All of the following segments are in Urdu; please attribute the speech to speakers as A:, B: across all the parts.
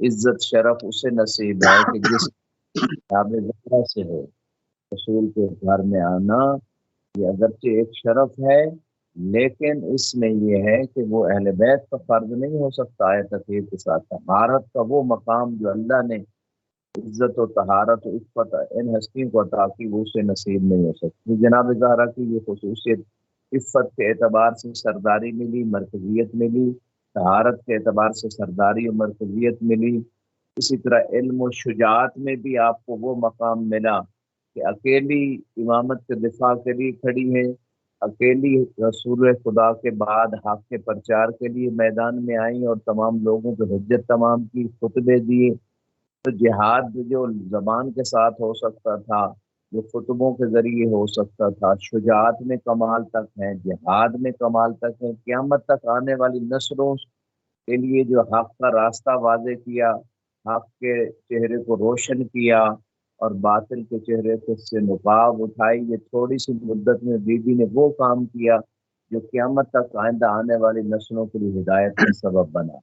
A: عزت شرف اسے نصیب ہے کہ جس جناب زہرا سے ہو۔ رسول کے گھر میں آنا یہ اگرچہ ایک شرف ہے، لیکن اس میں یہ ہے کہ وہ اہل بیت کا فرض نہیں ہو سکتا ہے تطہیر کے ساتھ۔ طہارت کا وہ مقام جو اللہ نے عزت و طہارت و عفت ان ہستیوں کو عطا کی، وہ اسے نصیب نہیں ہو سکتی۔ جناب زہرا کی یہ خصوصیت عفت کے اعتبار سے سرداری ملی، مرکزیت ملی، طہارت کے اعتبار سے سرداری و مرکزیت ملی، اسی طرح علم و شجاعت میں بھی آپ کو وہ مقام ملا کہ اکیلی امامت کے دفاع کے لیے کھڑی ہیں، اکیلی رسول خدا کے بعد حق کے پرچار کے لیے میدان میں آئیں اور تمام لوگوں کو حجت تمام کی، خطبے دیے۔ تو جہاد جو زبان کے ساتھ ہو سکتا تھا، جو خطبوں کے ذریعے ہو سکتا تھا، شجاعت میں کمال تک ہیں، جہاد میں کمال تک ہیں، قیامت تک آنے والی نسلوں کے لیے جو حق کا راستہ واضح کیا، حق کے چہرے کو روشن کیا اور باطل کے چہرے سے نقاب اٹھائی، یہ تھوڑی سی مدت میں بی بی نے وہ کام کیا جو قیامت تک آئندہ آنے والی نسلوں کے لیے ہدایت کا سبب بنا۔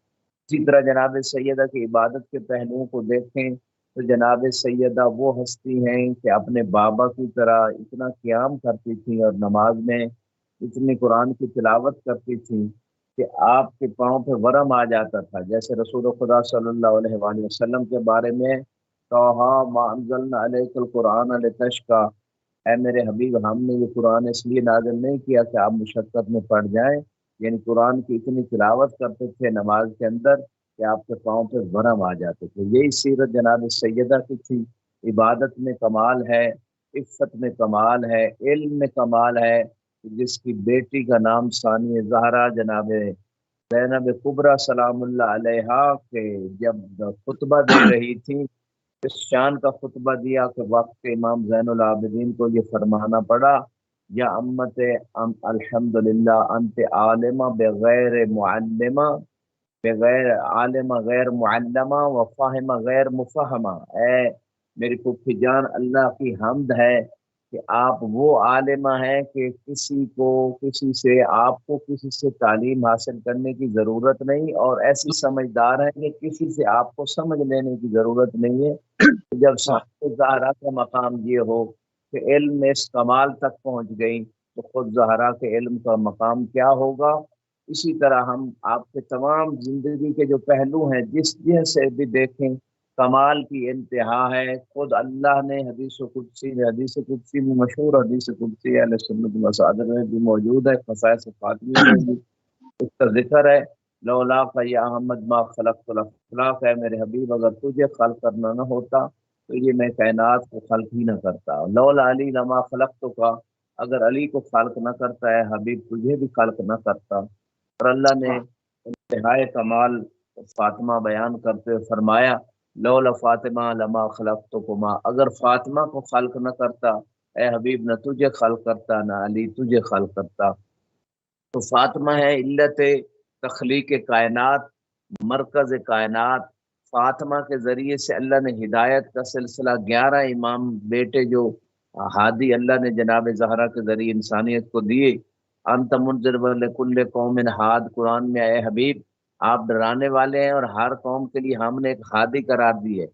A: اسی طرح جناب سیدہ کی عبادت کے پہلوؤں کو دیکھیں تو جناب سیدہ وہ ہستی ہیں کہ اپنے بابا کی طرح اتنا قیام کرتی تھیں اور نماز میں اتنی قرآن کی تلاوت کرتی تھیں کہ آپ کے پاؤں پہ ورم آ جاتا تھا۔ جیسے رسول خدا صلی اللہ علیہ وآلہ وسلم کے بارے میں توہا ما انزلنا علیک القرآن لتشقی، اے میرے حبیب ہم نے یہ قرآن اس لیے نازل نہیں کیا کہ آپ مشقت میں پڑ جائیں، یعنی قرآن کی اتنی تلاوت کرتے تھے نماز کے اندر کہ آپ کے پاؤں پہ ورم آ جاتے تھے۔ یہی سیرت جناب سیدہ کی تھی۔ عبادت میں کمال ہے، عفت میں کمال ہے، علم میں کمال ہے، جس کی بیٹی کا نام ثانی زہرا جناب زینب کبریٰ سلام اللہ علیہا کے جب خطبہ دے رہی تھی، اس شان کا خطبہ دیا کہ وقت امام زین العابدین کو یہ فرمانا پڑا، یا امت الحمدللہ انت عالمہ بغیر معلمہ، بغیر عالمہ غیر معلمہ و فاہمہ غیر مفہمہ۔ اے میری پھوپھی جان، اللہ کی حمد ہے کہ آپ وہ عالمہ ہیں کہ آپ کو کسی سے تعلیم حاصل کرنے کی ضرورت نہیں، اور ایسی سمجھدار ہیں کہ کسی سے آپ کو سمجھ لینے کی ضرورت نہیں ہے۔ جب ثانی زہرا کا مقام یہ ہو کہ علم میں اس کمال تک پہنچ گئی تو خود زہرا کے علم کا مقام کیا ہوگا۔ اسی طرح ہم آپ کے تمام زندگی کے جو پہلو ہیں جس سے بھی دیکھیں کمال کی انتہا ہے۔ خود اللہ نے حدیث قدسی میں مشہور حدیث قدسی اہل سنت مسادر میں بھی موجود ہے، خصائص فاطمی میں بھی اس کا ذکر ہے، لولا یا احمد ما خلقت الافلاق، ہے میرے حبیب اگر تجھے خلق کرنا نہ ہوتا تو یہ میں کائنات کو خلق ہی نہ کرتا۔ لولا علی لما خلقت کا، اگر علی کو خلق نہ کرتا ہے حبیب تجھے بھی خلق نہ کرتا۔ اور اللہ نے انتہائی کمال فاطمہ بیان کرتے ہوئے فرمایا لولا فاطمہ لما خلقتکما، اگر فاطمہ کو خلق نہ کرتا اے حبیب نہ تجھے خلق کرتا نہ علی تجھے خلق کرتا۔ تو فاطمہ ہے علت تخلیق کائنات، مرکز کائنات۔ فاطمہ کے ذریعے سے اللہ نے ہدایت کا سلسلہ 11 امام بیٹے جو ہادی اللہ نے جناب زہرا کے ذریعے انسانیت کو دیے۔ انت منذر لکل قوم ہاد، قرآن میں اے حبیب آپ ڈرانے والے ہیں اور ہر قوم کے لیے ہم نے ایک ہادی قرار دی ہے۔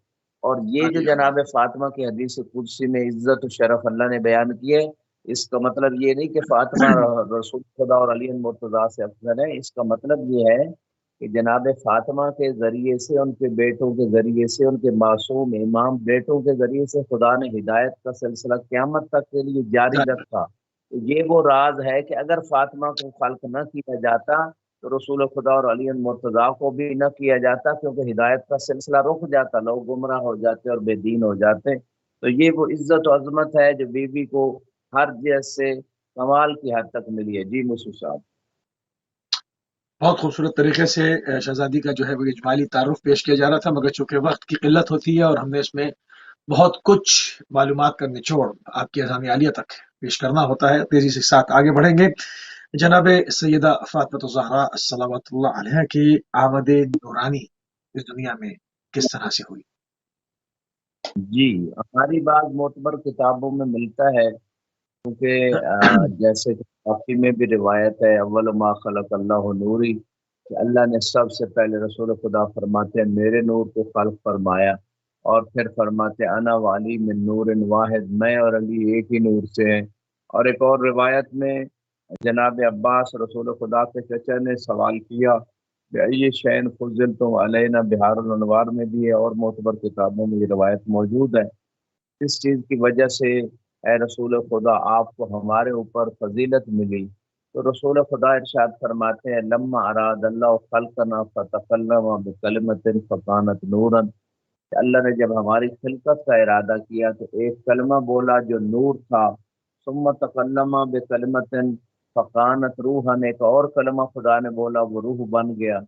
A: اور یہ جو جناب فاطمہ کی حدیث قدسی میں عزت و شرف اللہ نے بیان کیے، اس کا مطلب یہ نہیں کہ فاطمہ رسول خدا اور علی مرتضیٰ سے افضل ہے، اس کا مطلب یہ ہے کہ جناب فاطمہ کے ذریعے سے، ان کے بیٹوں کے ذریعے سے، ان کے معصوم امام بیٹوں کے ذریعے سے خدا نے ہدایت کا سلسلہ قیامت تک کے لیے جاری رکھا۔ یہ وہ راز ہے کہ اگر فاطمہ کو خلق نہ کیا جاتا تو رسول خدا اور علی مرتضیٰ کو بھی نہ کیا جاتا، کیونکہ ہدایت کا سلسلہ رک جاتا، لوگ گمراہ ہو جاتے اور بے دین ہو جاتے۔ تو یہ وہ عزت و عظمت ہے جو بی بی کو ہر جہت سے کمال کی حد تک ملی ہے۔ جی مسعود صاحب،
B: بہت خوبصورت طریقے سے شہزادی کا جو ہے وہ اجمالی تعارف پیش کیا جا رہا تھا، مگر چونکہ وقت کی قلت ہوتی ہے اور ہم نے اس میں بہت کچھ معلومات کا نچوڑ آپ کی اذان عالیہ تک پیش کرنا ہوتا ہے، تیزی سے ساتھ آگے بڑھیں گے۔ جناب سیدہ فاطمہ الزہرا صلوات اللہ علیہ کی آمد نورانی اس دنیا میں کس طرح سے ہوئی؟
A: جی ہماری بعض معتبر کتابوں میں ملتا ہے، کیونکہ جیسے کافی میں بھی روایت ہے اول ما خلق اللہ نوری، کہ اللہ نے سب سے پہلے رسول خدا فرماتے ہیں میرے نور کو خلق فرمایا، اور پھر فرماتے انا والی من نور واحد، میں اور علی ایک ہی نور سے ہیں۔ اور ایک اور روایت میں جناب عباس رسول خدا کے چچا نے سوال کیا یہ شین فضل تم علینا، بہار الانوار میں بھی ہے اور معتبر کتابوں میں یہ روایت موجود ہے، اس چیز کی وجہ سے اے رسول خدا آپ کو ہمارے اوپر فضیلت ملی۔ تو رسول خدا ارشاد فرماتے ہیں لما اراد اللہ خلقنا فتکلم بکلمۃ فکانت نورا، کہ اللہ نے جب ہماری خلقت کا ارادہ کیا تو ایک کلمہ بولا جو نور تھا، ثم تکلم بکلمۃ فکانت روحا، ایک اور کلمہ خدا نے بولا وہ روح بن گیا،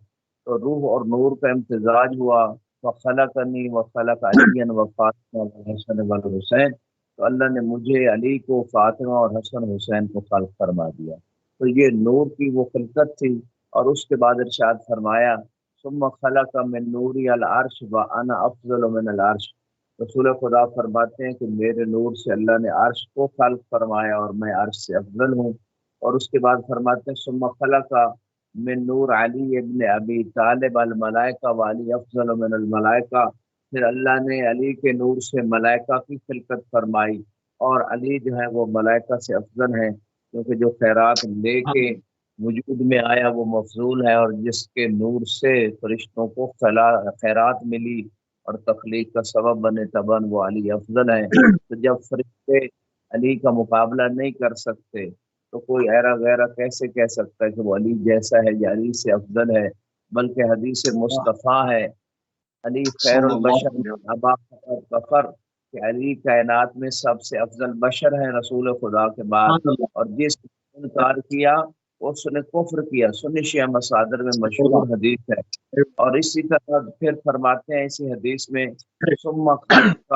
A: تو روح اور نور کا امتزاج ہوا، وخلقنی وخلق علی وفاطمہ والحسن والحسین، تو اللہ نے مجھے علی کو، فاطمہ اور حسن حسین کو خلق فرما دیا۔ تو یہ نور کی وہ خلقت تھی، اور اس کے بعد ارشاد فرمایا ثم خلق من نوری العرش وانا افضل من العرش، رسول خدا فرماتے ہیں کہ میرے نور سے اللہ نے عرش کو خلق فرمایا اور میں عرش سے افضل ہوں۔ اور اس کے بعد فرماتے ہیں ثم خلق من نور علی ابن ابی طالب الملائکہ والی افضل من الملائکہ، پھر اللہ نے علی کے نور سے ملائکہ کی خلقت فرمائی، اور علی جو ہے وہ ملائکہ سے افضل ہیں، کیونکہ جو خیرات لے کے وجود میں آیا وہ مفضول ہے، اور جس کے نور سے فرشتوں کو خیرات ملی اور تخلیق کا سبب بنے تباً وہ علی افضل ہیں۔ تو جب فرشتے علی کا مقابلہ نہیں کر سکتے تو کوئی ایرا غیرہ کیسے کہہ سکتا ہے کہ وہ علی جیسا ہے یا علی سے افضل ہے؟ بلکہ حدیث مصطفیٰ ہے علی خیر
B: صلی اللہ
A: البشر
B: علیہ
A: ابا فخر، کہ علی کائنات میں سب سے افضل بشر ہیں رسول خدا کے بعد،
B: وسلم۔
A: اور جس نے انکار کیا اس نے کفر کیا، سنی شیعہ مصادر میں مشہور حدیث ہے۔ اور اسی طرح پھر فرماتے ہیں اسی حدیث میں ثم خلق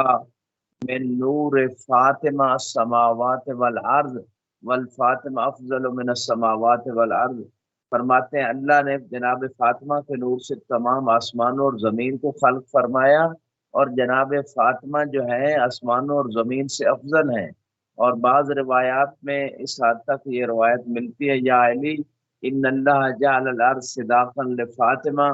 A: من نور فاطمہ السماوات والارض والفاطمہ افضل من السماوات والارض، فرماتے ہیں اللہ نے جناب فاطمہ کے نور سے تمام آسمانوں اور زمین کو خلق فرمایا، اور جناب فاطمہ جو ہے آسمانوں اور زمین سے افضل ہیں۔ اور بعض روایات میں اس حد تک یہ روایت ملتی ہے یا علی ان اللہ جعل الارض صداقا لفاطمہ،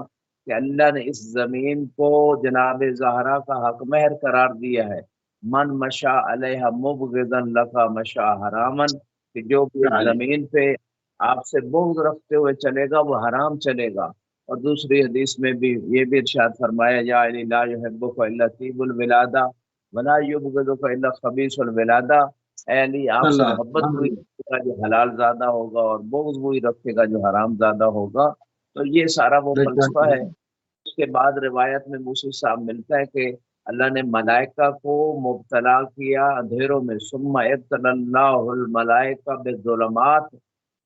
A: کہ اللہ نے اس زمین کو جناب زہرا کا حق مہر قرار دیا ہے، من مشا علیہ مبغضا لکا مشا حرامن، کہ جو بھی اس زمین پہ آپ سے بغض رکھتے ہوئے چلے گا وہ حرام چلے گا۔ اور دوسری حدیث میں بھی یہ بھی ارشاد فرمایا یا علی لا یحبک الا طیب الولادہ ولا یبغضک الا خبیث الولادہ، اے علی آپ سے محبت وہی رکھے گا جو حلال زادہ ہوگا اور بغض وہی رکھے گا جو حرام زادہ ہوگا۔ تو یہ سارا وہ فلسفہ ہے۔ اس کے بعد روایت میں موسی صاحب ملتا ہے کہ اللہ نے ملائکہ کو مبتلا کیا اندھیروں میں، ثم ابتلی اللہ الملائکہ بالظلمات،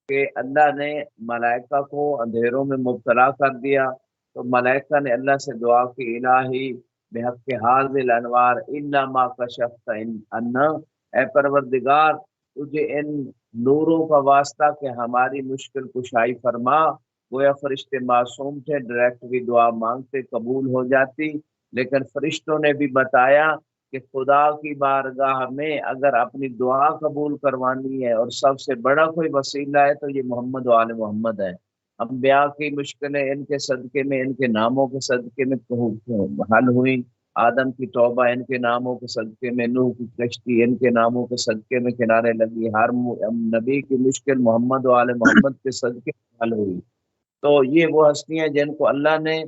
A: کہ اللہ نے ملائکہ کو اندھیروں میں مبتلا کر دیا، تو ملائکہ نے اللہ سے دعا کی الہی بحق حاضر الانوار الا ما کشفت عنا، اے پروردگار تجھے ان نوروں کا واسطہ کہ ہماری مشکل کشائی فرما۔ گویا فرشتے معصوم تھے، ڈائریکٹ بھی دعا مانگتے قبول ہو جاتی، لیکن فرشتوں نے بھی بتایا کہ خدا کی بارگاہ میں اگر اپنی دعا قبول کروانی ہے اور سب سے بڑا کوئی وسیلہ ہے تو یہ محمد و آل محمد ہے۔ انبیاء کی مشکلیں ان کے صدقے میں، ان کے ناموں کے صدقے میں حل ہوئی، آدم کی توبہ ان کے ناموں کے صدقے میں، نوح کی کشتی ان کے ناموں کے صدقے میں کنارے لگی، ہر نبی کی مشکل محمد و آل محمد کے صدقے میں حل ہوئی۔ تو یہ وہ ہستیاں جن کو اللہ نے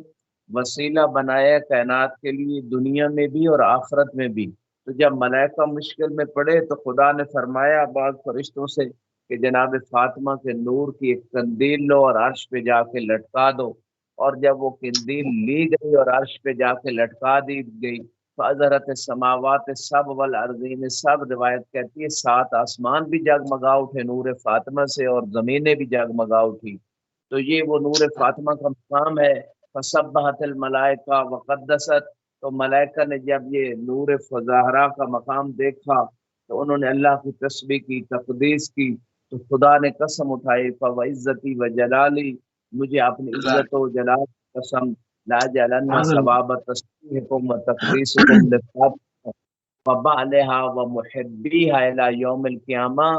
A: وسیلہ بنایا کائنات کے لیے، دنیا میں بھی اور آخرت میں بھی۔ تو جب ملائکہ مشکل میں پڑے تو خدا نے فرمایا بعض فرشتوں سے کہ جناب فاطمہ کے نور کی ایک قندیل لو اور عرش پہ جا کے لٹکا دو، اور جب وہ قندیل لی گئی اور عرش پہ جا کے لٹکا دی گئی تو حضرت سماوات سب والارضین سب، روایت کہتی ہے 7 آسمان بھی جگمگا اٹھے نور فاطمہ سے اور زمینیں بھی جگمگا اٹھی۔ تو یہ وہ نور فاطمہ کا مقام ہے۔ فسبحت الملائکہ وقدست، تو ملائکہ نے جب یہ نور فظاہرہ کا مقام دیکھا تو انہوں نے اللہ کی تسبیح کی، تقدیس کی، تو خدا نے قسم اٹھائی فوعزتی و جلالی، مجھے اپنی عزت و جلال کی قسم، لا جعلن ثواب تسبیحکم و تقدیسکم لفاطمہ وبعلہا و محبیہا الی یوم القیامہ،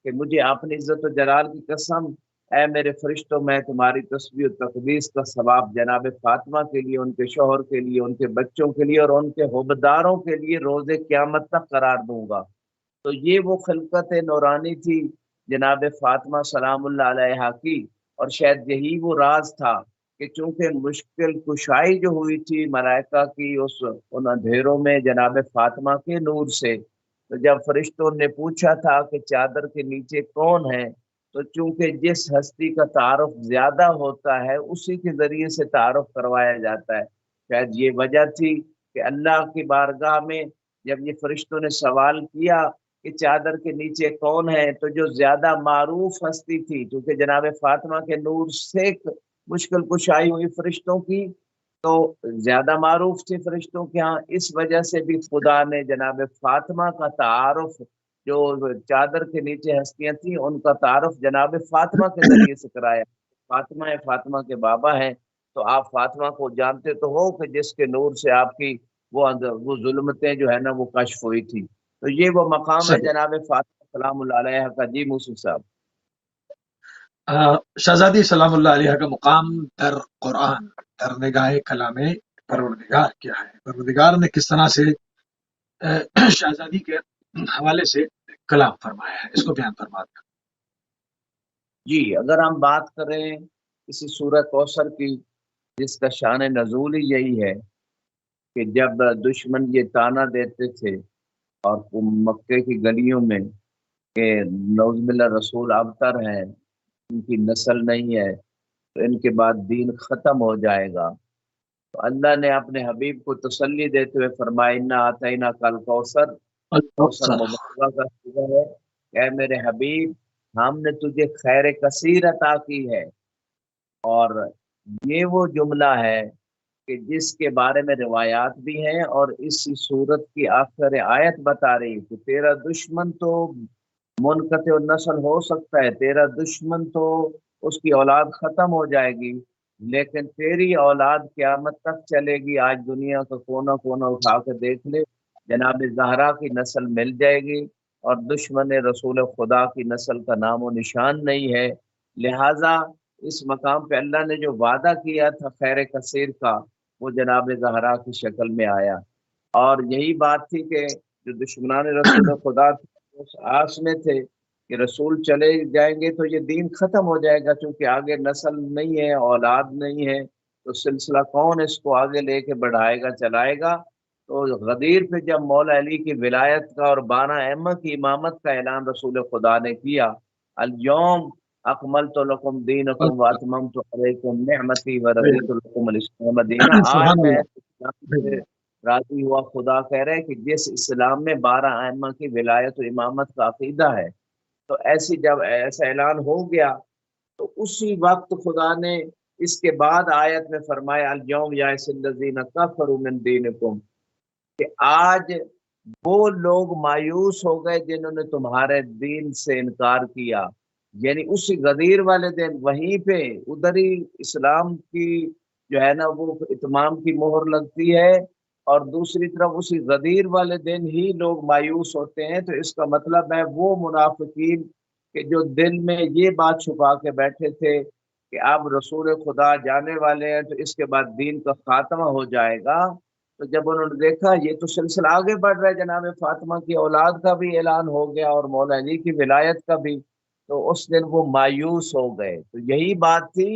A: کہ مجھے اپنی عزت و جلال کی قسم اے میرے فرشتوں، میں تمہاری تسبیح و تقدیس کا ثواب جناب فاطمہ کے لیے، ان کے شوہر کے لیے، ان کے بچوں کے لیے اور ان کے حبداروں کے لیے روز قیامت تک قرار دوں گا۔ تو یہ وہ خلقت نورانی تھی جناب فاطمہ سلام اللہ علیہا کی، اور شاید یہی وہ راز تھا کہ چونکہ مشکل کشائی جو ہوئی تھی ملائکہ کی ان اندھیروں میں جناب فاطمہ کے نور سے، تو جب فرشتوں نے پوچھا تھا کہ چادر کے نیچے کون ہے، تو چونکہ جس ہستی کا تعارف زیادہ ہوتا ہے اسی کے ذریعے سے تعارف کروایا جاتا ہے، شاید یہ وجہ تھی کہ اللہ کی بارگاہ میں جب یہ فرشتوں نے سوال کیا کہ چادر کے نیچے کون ہے، تو جو زیادہ معروف ہستی تھی، کیونکہ جناب فاطمہ کے نور سے مشکل کشائی ہوئی فرشتوں کی، تو زیادہ معروف تھی فرشتوں کے ہاں، اس وجہ سے بھی خدا نے جناب فاطمہ کا تعارف، جو چادر کے نیچے ہستیاں تھیں ان کا تعارف جناب فاطمہ کے ذریعے سے کرایا۔ فاطمہ کے بابا ہیں، تو آپ فاطمہ کو جانتے تو ہو کہ جس کے نور سے آپ کی وہ ظلمتیں جو ہے نا وہ کشف ہوئی تھی۔ تو یہ وہ مقام ہے
B: صحیح۔
A: جناب فاطمہ سلام اللہ علیہ کا۔ جی موسیٰ صاحب۔
B: شہزادی سلام اللہ علیہ کا مقام در قرآن، در نگاہ کلام پروردگار کیا ہے؟ پروردگار نے کس طرح سے شہزادی کے حوالے سے کلام فرمایا ہے، اس کو بیان فرما دیں۔
A: جی، اگر ہم بات کریں کسی سورہ کوثر کی، جس کا شان نزول ہی یہی ہے کہ جب دشمن یہ تانا دیتے تھے اور مکے کی گلیوں میں کہ نعوذ باللہ رسول ابتر ہیں، ان کی نسل نہیں ہے، تو ان کے بعد دین ختم ہو جائے گا، تو اللہ نے اپنے حبیب کو تسلی دیتے ہوئے فرمایا انا اعطیناک الکوثر، کوثر مبارکہ کا سورہ ہے، اے میرے حبیب ہم نے تجھے خیر کثیر عطا کی ہے۔ اور یہ وہ جملہ ہے کہ جس کے بارے میں روایات بھی ہیں، اور اسی صورت کی آخر آیت بتا رہی کہ تیرا دشمن تو منقطع النسل ہو سکتا ہے، تیرا دشمن تو اس کی اولاد ختم ہو جائے گی، لیکن تیری اولاد قیامت تک چلے گی۔ آج دنیا کا کونا کونا اٹھا کے دیکھ لے، جناب زہرا کی نسل مل جائے گی، اور دشمن رسول خدا کی نسل کا نام و نشان نہیں ہے۔ لہٰذا اس مقام پہ اللہ نے جو وعدہ کیا تھا خیر کثیر کا، وہ جناب زہرا کی شکل میں آیا، اور یہی بات تھی کہ جو دشمنان رسول خدا اس آس میں تھے کہ رسول چلے جائیں گے تو یہ دین ختم ہو جائے گا، چونکہ آگے نسل نہیں ہے، اولاد نہیں ہے، تو سلسلہ کون اس کو آگے لے کے بڑھائے گا، چلائے گا۔ تو غدیر پہ جب مولا علی کی ولایت کا اور 12 ائمہ کی امامت کا اعلان رسول خدا نے کیا، الیوم اکملت لکم دینکم واتممت علیکم نعمتی ورضیت لکم الاسلام دینا۔ آج
B: سبحان
A: میں اسلام سے
B: اللہ۔
A: راضی ہوا، خدا کہہ رہے کہ جس اسلام میں 12 ائمہ کی ولایت و امامت کا عقیدہ ہے، تو ایسی جب ایسا اعلان ہو گیا تو اسی وقت خدا نے اس کے بعد آیت میں فرمایا الیوم یائس الذین کفروا من دینکم، کہ آج وہ لوگ مایوس ہو گئے جنہوں نے تمہارے دین سے انکار کیا، یعنی اسی غدیر والے دن وہیں پہ ادھر ہی اسلام کی جو ہے نا وہ اتمام کی مہر لگتی ہے، اور دوسری طرف اسی غدیر والے دن ہی لوگ مایوس ہوتے ہیں۔ تو اس کا مطلب ہے وہ منافقین کہ جو دل میں یہ بات چھپا کے بیٹھے تھے کہ اب رسول خدا جانے والے ہیں تو اس کے بعد دین کا خاتمہ ہو جائے گا، تو جب انہوں نے دیکھا یہ تو سلسلہ آگے بڑھ رہا ہے، جناب فاطمہ کی اولاد کا بھی اعلان ہو گیا اور مولا علی کی ولایت کا بھی، تو اس دن وہ مایوس ہو گئے۔ تو یہی بات تھی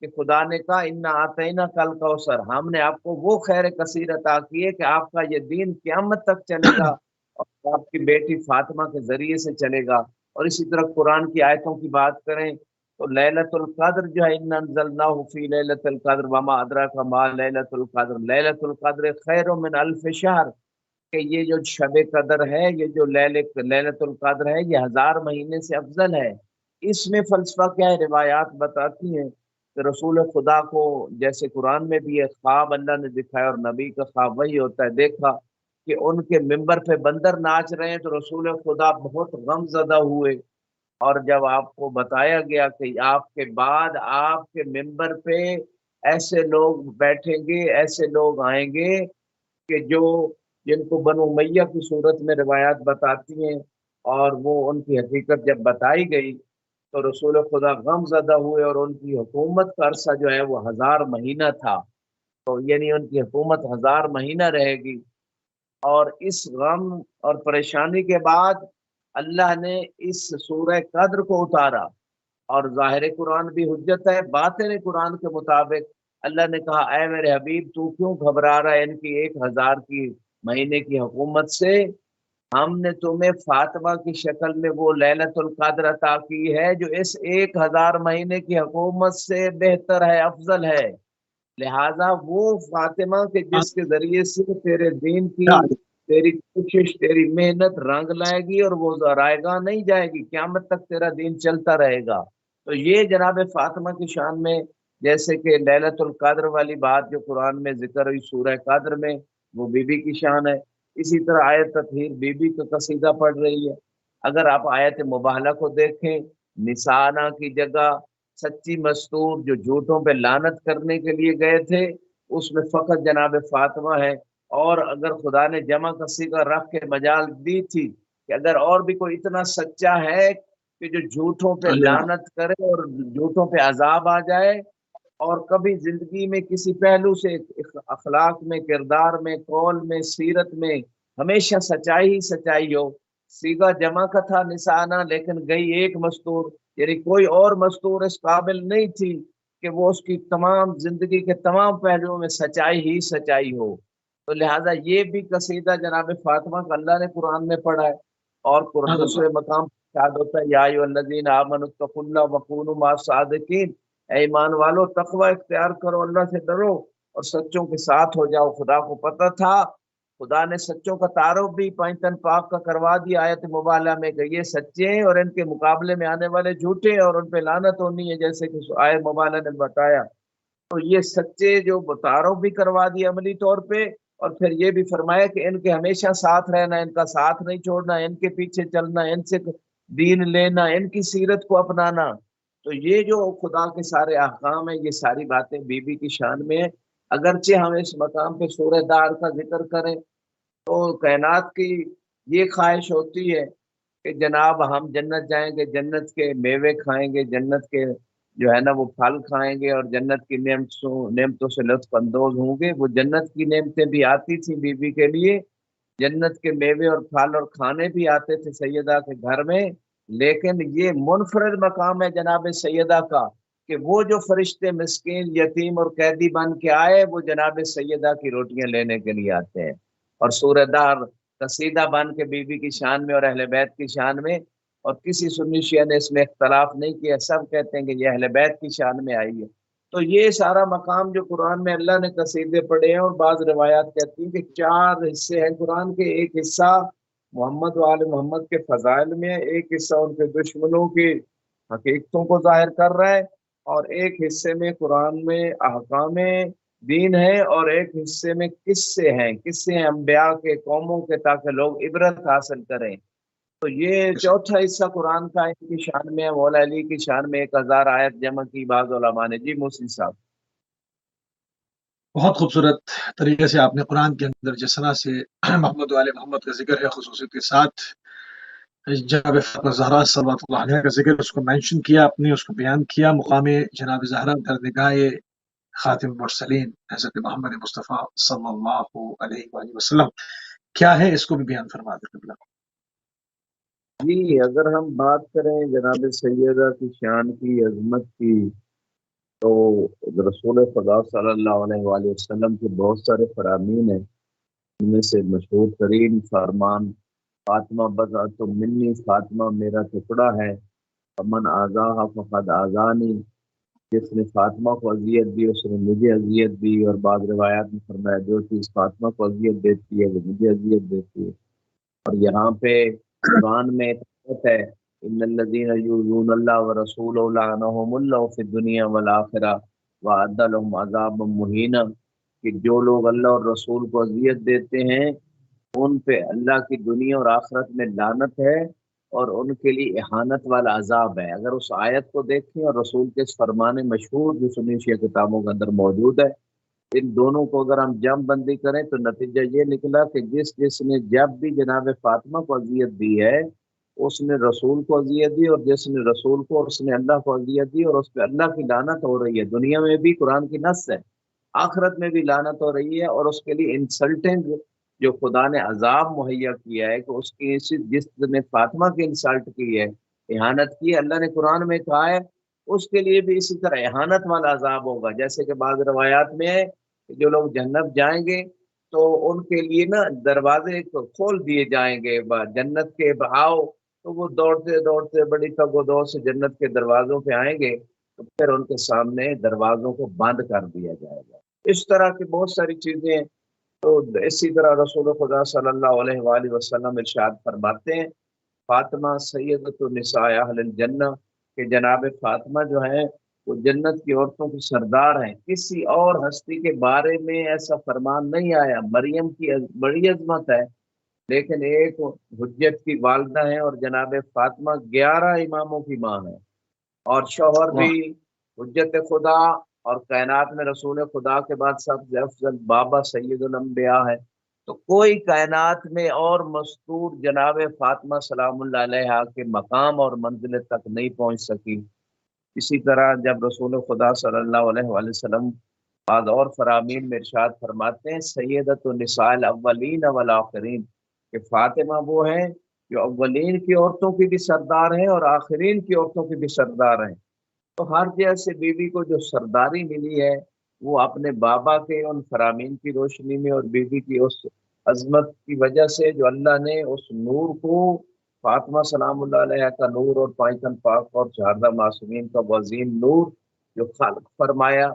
A: کہ خدا نے کہا انا آتینا کل کوثر، ہم نے آپ کو وہ خیر کثیر عطا کی ہے کہ آپ کا یہ دین قیامت تک چلے گا، اور آپ کی بیٹی فاطمہ کے ذریعے سے چلے گا۔ اور اسی طرح قرآن کی آیتوں کی بات کریں تو لیلۃ القدر جو ہے انا انزلناہ فی لیلۃ القدر وما ادراک ما لیلۃ القدر، لیلۃ القدر خیر من الف شہر، کہ یہ جو شب قدر ہے، یہ جو لیلۃ القدر ہے، یہ 1000 مہینے سے افضل ہے۔ اس میں فلسفہ کیا ہے؟ روایات بتاتی ہیں کہ رسول خدا کو جیسے قرآن میں بھی ایک خواب اللہ نے دکھایا، اور نبی کا خواب وہی ہوتا ہے، دیکھا کہ ان کے ممبر پہ بندر ناچ رہے ہیں، تو رسول خدا بہت غم زدہ ہوئے، اور جب آپ کو بتایا گیا کہ آپ کے بعد آپ کے ممبر پہ ایسے لوگ بیٹھیں گے، ایسے لوگ آئیں گے کہ جو جن کو بنو امیہ کی صورت میں روایات بتاتی ہیں، اور وہ ان کی حقیقت جب بتائی گئی تو رسول خدا غم زدہ ہوئے اور ان کی حکومت کا عرصہ جو ہے وہ 1000 مہینہ تھا، تو یعنی ان کی حکومت 1000 مہینہ رہے گی۔ اور اس غم اور پریشانی کے بعد اللہ نے اس سورہ قدر کو اتارا، اور ظاہر قرآن بھی حجت ہے، باطن قرآن کے مطابق اللہ نے کہا اے میرے حبیب تو کیوں گھبرا رہا ہے ان کی 1000 کی مہینے کی حکومت سے؟ ہم نے تمہیں فاطمہ کی شکل میں وہ لیلۃ القدر عطا کی ہے جو اس 1000 مہینے کی حکومت سے بہتر ہے، افضل ہے۔ لہذا وہ فاطمہ کے جس کے ذریعے سے تیرے دین کی تیری کوشش تیری محنت رنگ لائے گی اور وہ رائے گاہ نہیں جائے گی، قیامت تک تیرا دین چلتا رہے گا۔ تو یہ جناب فاطمہ کی شان میں، جیسے کہ لیلۃ القدر والی بات جو قرآن میں ذکر ہوئی سورہ قدر میں، وہ بی بی کی شان ہے۔ اسی طرح آیت تطہیر بی بی کا قصیدہ پڑھ رہی ہے۔ اگر آپ آیت مباہلہ کو دیکھیں، نسانہ کی جگہ سچی مستور جو جھوٹوں پہ لعنت کرنے کے لیے گئے تھے، اس میں فقط جناب فاطمہ ہے۔ اور اگر خدا نے جمع کسی کا رکھ کے مجال دی تھی کہ اگر اور بھی کوئی اتنا سچا ہے کہ جو جھوٹوں پہ لعنت کرے اور جھوٹوں پہ عذاب آ جائے، اور کبھی زندگی میں کسی پہلو سے اخلاق میں، کردار میں، قول میں، سیرت میں ہمیشہ سچائی ہی سچائی ہو۔ سیگا جمع کا تھا نسانہ، لیکن گئی ایک مستور، یعنی کوئی اور مستور اس قابل نہیں تھی کہ وہ اس کی تمام زندگی کے تمام پہلوؤں میں سچائی ہی سچائی ہو۔ تو لہٰذا یہ بھی قصیدہ جناب فاطمہ کا اللہ نے قرآن میں پڑھا ہے۔ اور دوسرے مقام یاد ہوتا ہے یا ایھا الذین آمنوا اتقوا اللہ وکونوا مع الصادقین، اے ایمان والو تقوی اختیار کرو، اللہ سے ڈرو اور سچوں کے ساتھ ہو جاؤ۔ خدا کو پتہ تھا، خدا نے سچوں کا تعارف بھی پانچ پاک کا کروا دیا آیت مبالغہ میں کہ یہ سچے ہیں اور ان کے مقابلے میں آنے والے جھوٹے اور ان پہ لعنت ہونی ہے، جیسے کہ آیت مبالغہ نے بتایا۔ تو یہ سچے جو تعارف بھی کروا دیا عملی طور پہ، اور پھر یہ بھی فرمایا کہ ان کے ہمیشہ ساتھ رہنا، ان کا ساتھ نہیں چھوڑنا، ان کے پیچھے چلنا، ان سے دین لینا، ان کی سیرت کو اپنانا۔ تو یہ جو خدا کے سارے احکام ہیں، یہ ساری باتیں بی بی کی شان میں ہیں۔ اگرچہ ہم اس مقام پہ سورہ دار کا ذکر کریں تو کائنات کی یہ خواہش ہوتی ہے کہ جناب ہم جنت جائیں گے، جنت کے میوے کھائیں گے، جنت کے جو ہے نا وہ پھل کھائیں گے اور جنت کی نعمتوں سے لطف اندوز ہوں گے۔ وہ جنت کی نعمتیں بھی آتی تھیں بی بی کے لیے، جنت کے میوے اور پھل اور کھانے بھی آتے تھے سیدہ کے گھر میں، لیکن یہ منفرد مقام ہے جناب سیدہ کا کہ وہ جو فرشتے مسکین، یتیم اور قیدی بن کے آئے، وہ جناب سیدہ کی روٹیاں لینے کے لیے آتے ہیں۔ اور سورہ دار قصیدہ بن کے بی بی کی شان میں اور اہل بیت کی شان میں، اور کسی سنی شیعہ نے اس میں اختلاف نہیں کیا، سب کہتے ہیں کہ یہ اہل بیت کی شان میں آئی ہے۔ تو یہ سارا مقام جو قرآن میں اللہ نے قصیدے پڑھے ہیں، اور بعض روایات کہتی ہیں کہ 4 حصے ہیں قرآن کے، ایک حصہ محمد و آل محمد کے فضائل میں، ایک حصہ ان کے دشمنوں کی حقیقتوں کو ظاہر کر رہا ہے، اور ایک حصے میں قرآن میں احکام دین ہے، اور ایک حصے میں قصے ہیں، قصے ہیں انبیاء کے، قوموں کے، تاکہ لوگ عبرت حاصل کریں۔ تو یہ چوتھا حصہ قرآن کا ان کی شان میں ہے، مولا علی کی شان میں 1000 آیت جمع کی بعض علماء نے۔ جی محسن صاحب،
B: بہت خوبصورت طریقے سے آپ نے قرآن کے اندر جس طرح سے محمد و آل محمد کا ذکر ہے، خصوصیت کے ساتھ جناب فاطمہ زہرا صلوات اللہ علیہا کا ذکر، اس کو مینشن کیا، اپنے اس کو بیان کیا، مقام جناب زہرا در نگاہ خاتم المرسلین حضرت محمد مصطفیٰ صلی اللہ علیہ وآلہ وسلم کیا ہے، اس کو بھی بیان فرما دیں قبلہ۔
A: جی اگر ہم بات کریں جناب سیدہ کی شان کی، عظمت کی، تو رسول خدا صلی اللہ علیہ وآلہ وسلم کے بہت سارے فرامین ہیں۔ ان میں سے مشہور ترین فرمان فاطمہ بضعۃ منی، فاطمہ میرا ٹکڑا ہے، من آذاها فقد آذانی، جس نے فاطمہ کو اذیت دی اس نے مجھے اذیت دی، اور بعض روایات میں فرمایا جو چیز فاطمہ کو اذیت دیتی ہے وہ مجھے اذیت دیتی ہے۔ اور یہاں پہ قرآن میں ہے ان الذین یؤذون اللہ ورسولہ لعنہم اللہ فی الدنیا والآخرہ واعد لهم عذابا مہینا، کہ جو لوگ اللہ اور رسول کو اذیت دیتے ہیں ان پہ اللہ کی دنیا اور آخرت میں لعنت ہے، اور ان کے لیے اہانت والا عذاب ہے۔ اگر اس آیت کو دیکھیں اور رسول کے اس فرمان مشہور جو سنی شیعہ کتابوں کے اندر موجود ہے، ان دونوں کو اگر ہم جمع بندی کریں تو نتیجہ یہ نکلا کہ جس نے جب بھی جناب فاطمہ کو اذیت دی ہے اس نے رسول کو اذیت دی، اور جس نے رسول کو اور اس نے اللہ کو اذیت دی، اور اس پہ اللہ کی لعنت ہو رہی ہے، دنیا میں بھی قرآن کی نص ہے، آخرت میں بھی لعنت ہو رہی ہے، اور اس کے لیے انسلٹنگ جو خدا نے عذاب مہیا کیا ہے کہ اس کی جس نے فاطمہ کی انسلٹ کی ہے، اہانت کی ہے، اللہ نے قرآن میں کہا ہے اس کے لیے بھی اسی طرح اہانت والا عذاب ہوگا۔ جیسے کہ بعض روایات میں ہے کہ جو لوگ جنت جائیں گے تو ان کے لیے نا دروازے کھول دیے جائیں گے جنت کے، بہاؤ تو وہ دوڑتے دوڑتے بڑی تگ و دو سے جنت کے دروازوں پہ آئیں گے، تو پھر ان کے سامنے دروازوں کو بند کر دیا جائے گا۔ اس طرح کی بہت ساری چیزیں ہیں۔ تو اسی طرح رسول خدا صلی اللہ علیہ وآلہ وسلم ارشاد فرماتے ہیں فاطمہ سیدۃ النساء اہل الجنہ، کہ جناب فاطمہ جو ہیں وہ جنت کی عورتوں کی سردار ہیں۔ کسی اور ہستی کے بارے میں ایسا فرمان نہیں آیا۔ مریم کی بڑی عظمت ہے، لیکن ایک حجت کی والدہ ہیں، اور جناب فاطمہ 11 اماموں کی ماں ہے، اور شوہر بھی حجت خدا، اور کائنات میں رسول خدا کے بعد سب سے افضل بابا سید الانبیاء ہے۔ تو کوئی کائنات میں اور مستور جناب فاطمہ سلام اللہ علیہا کے مقام اور منزل تک نہیں پہنچ سکی۔ اسی طرح جب رسول خدا صلی اللہ علیہ وآلہ وسلم بعد اور فرامین میں ارشاد فرماتے ہیں سیدۃ النساء الاولین والآخرین، کہ فاطمہ وہ ہیں جو اولین کی عورتوں کی بھی سردار ہیں اور آخرین کی عورتوں کی بھی سردار ہیں۔ تو ہر جیسے بیوی کو جو سرداری ملی ہے وہ اپنے بابا کے ان فرامین کی روشنی میں، اور بیوی کی اس عظمت کی وجہ سے جو اللہ نے اس نور کو، فاطمہ سلام اللہ علیہ کا نور اور پانچ پاک اور شہادہ معصومین کا وہ عظیم نور جو خلق فرمایا،